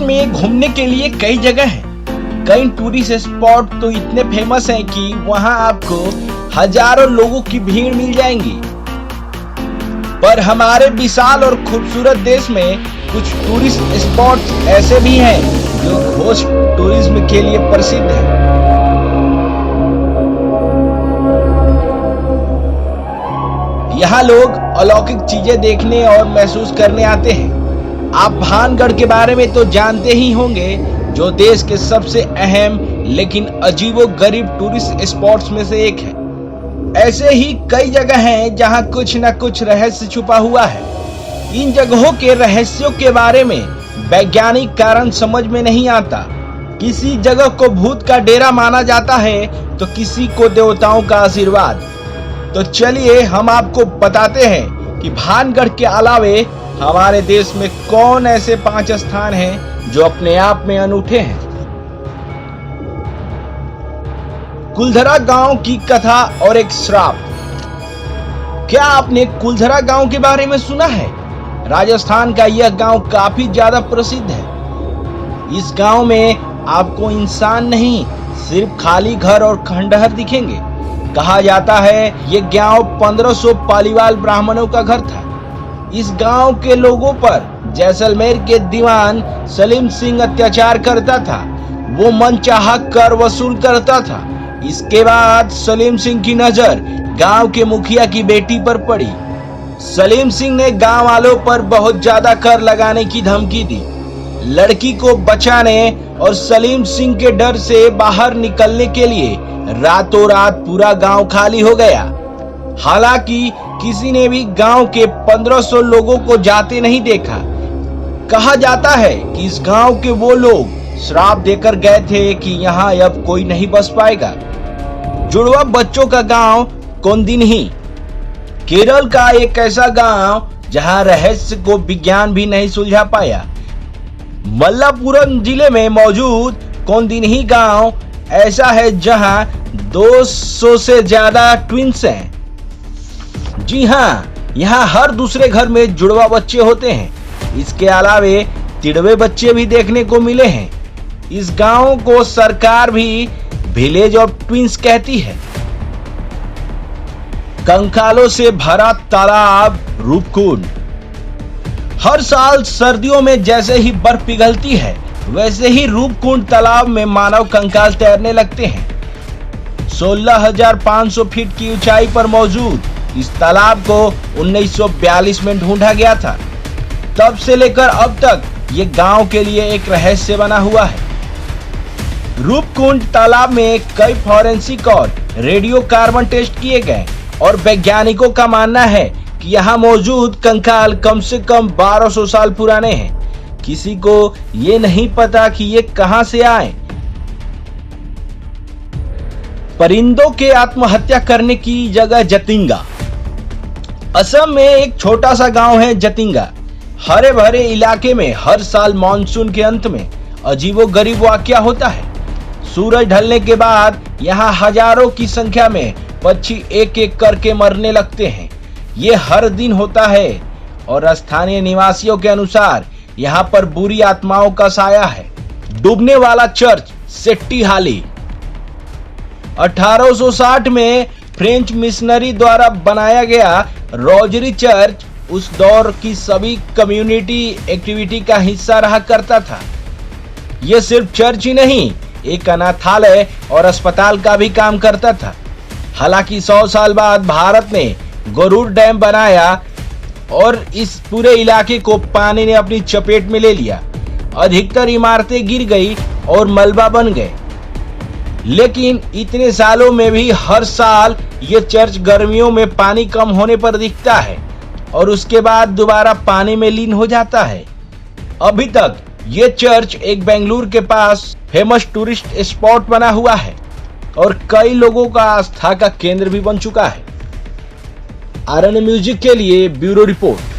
में घूमने के लिए कई जगह हैं। कई टूरिस्ट स्पॉट तो इतने फेमस हैं कि वहां आपको हजारों लोगों की भीड़ मिल जाएंगी। पर हमारे विशाल और खूबसूरत देश में कुछ टूरिस्ट स्पॉट्स ऐसे भी हैं जो घोस्ट टूरिज्म के लिए प्रसिद्ध है। यहाँ लोग अलौकिक चीजें देखने और महसूस करने आते हैं। आप भानगढ़ के बारे में तो जानते ही होंगे, जो देश के सबसे अहम लेकिन अजीबोगरीब टूरिस्ट स्पॉट्स में से एक है। ऐसे ही कई जगह हैं जहां कुछ न कुछ रहस्य छुपा हुआ है। इन जगहों के रहस्यों के बारे में वैज्ञानिक कारण समझ में नहीं आता। किसी जगह को भूत का डेरा माना जाता है तो किसी को देवताओं का आशीर्वाद। तो चलिए हम आपको बताते हैं कि भानगढ़ के अलावे हमारे देश में कौन ऐसे 5 स्थान हैं जो अपने आप में अनूठे हैं। कुलधरा गांव की कथा और एक श्राप। क्या आपने कुलधरा गांव के बारे में सुना है? राजस्थान का यह गांव काफी ज्यादा प्रसिद्ध है। इस गांव में आपको इंसान नहीं, सिर्फ खाली घर और खंडहर दिखेंगे। कहा जाता है ये गांव 1500 पालीवाल ब्राह्मणों का घर था। इस गांव के लोगों पर जैसलमेर के दीवान सलीम सिंह अत्याचार करता था। वो मनचाहा कर वसूल करता था। इसके बाद सलीम सिंह की नजर गांव के मुखिया की बेटी पर पड़ी। सलीम सिंह ने गांव वालों पर बहुत ज्यादा कर लगाने की धमकी दी। लड़की को बचाने और सलीम सिंह के डर से बाहर निकलने के लिए रातों रात पूरा गांव खाली हो गया। हालांकि किसी ने भी गांव के 1500 लोगों को जाते नहीं देखा। कहा जाता है कि इस गांव के वो लोग श्राप देकर गए थे कि यहाँ अब कोई नहीं बस पाएगा। जुड़वा बच्चों का गांव कोंदिन्ही, केरल का एक ऐसा गांव जहां रहस्य को विज्ञान भी नहीं सुलझा पाया। मल्लापुरम जिले में मौजूद कोंदिन्ही गांव ऐसा है जहां 200 से ज्यादा ट्विंस हैं। जी हाँ, यहाँ हर दूसरे घर में जुड़वा बच्चे होते हैं। इसके अलावे तिड़वे बच्चे भी देखने को मिले हैं। इस गांव को सरकार भी विलेज ऑफ ट्विंस कहती है। कंकालों से भरा तालाब रूपकुंड। हर साल सर्दियों में जैसे ही बर्फ पिघलती है वैसे ही रूपकुंड तालाब में मानव कंकाल तैरने लगते हैं। 16,500 फीट की ऊंचाई पर मौजूद इस तालाब को 1942 में ढूंढा गया था। तब से लेकर अब तक ये गांव के लिए एक रहस्य बना हुआ है। रूपकुंड तालाब में कई फॉरेंसिक और रेडियो कार्बन टेस्ट किए गए और वैज्ञानिकों का मानना है कि यहाँ मौजूद कंकाल कम से कम 1200 साल पुराने हैं। किसी को ये नहीं पता कि ये कहां से आए। परिंदों के आत्महत्या करने की जगह जतिंगा। असम में एक छोटा सा गांव है जतिंगा। हरे भरे इलाके में हर साल मानसून के अंत में अजीबोगरीब वाकया होता है। सूरज ढलने के बाद यहाँ हजारों की संख्या में पक्षी एक एक करके मरने लगते हैं। ये हर दिन होता है और स्थानीय निवासियों के अनुसार यहाँ पर बुरी आत्माओं का साया है। डूबने वाला चर्च सेट्टी हाली। 1860 में फ्रेंच मिशनरी द्वारा बनाया गया रोजरी चर्च उस दौर की सभी कम्युनिटी एक्टिविटी का हिस्सा रहा करता था। यह सिर्फ चर्च ही नहीं, एक अनाथालय और अस्पताल का भी काम करता था। हालांकि 100 साल बाद भारत ने गरुड़ डैम बनाया और इस पूरे इलाके को पानी ने अपनी चपेट में ले लिया। अधिकतर इमारतें गिर गई और मलबा बन गए। लेकिन इतने सालों में भी हर साल ये चर्च गर्मियों में पानी कम होने पर दिखता है और उसके बाद दोबारा पानी में लीन हो जाता है। अभी तक ये चर्च एक बेंगलुरु के पास फेमस टूरिस्ट स्पॉट बना हुआ है और कई लोगों का आस्था का केंद्र भी बन चुका है। आरएनए म्यूजिक के लिए ब्यूरो रिपोर्ट।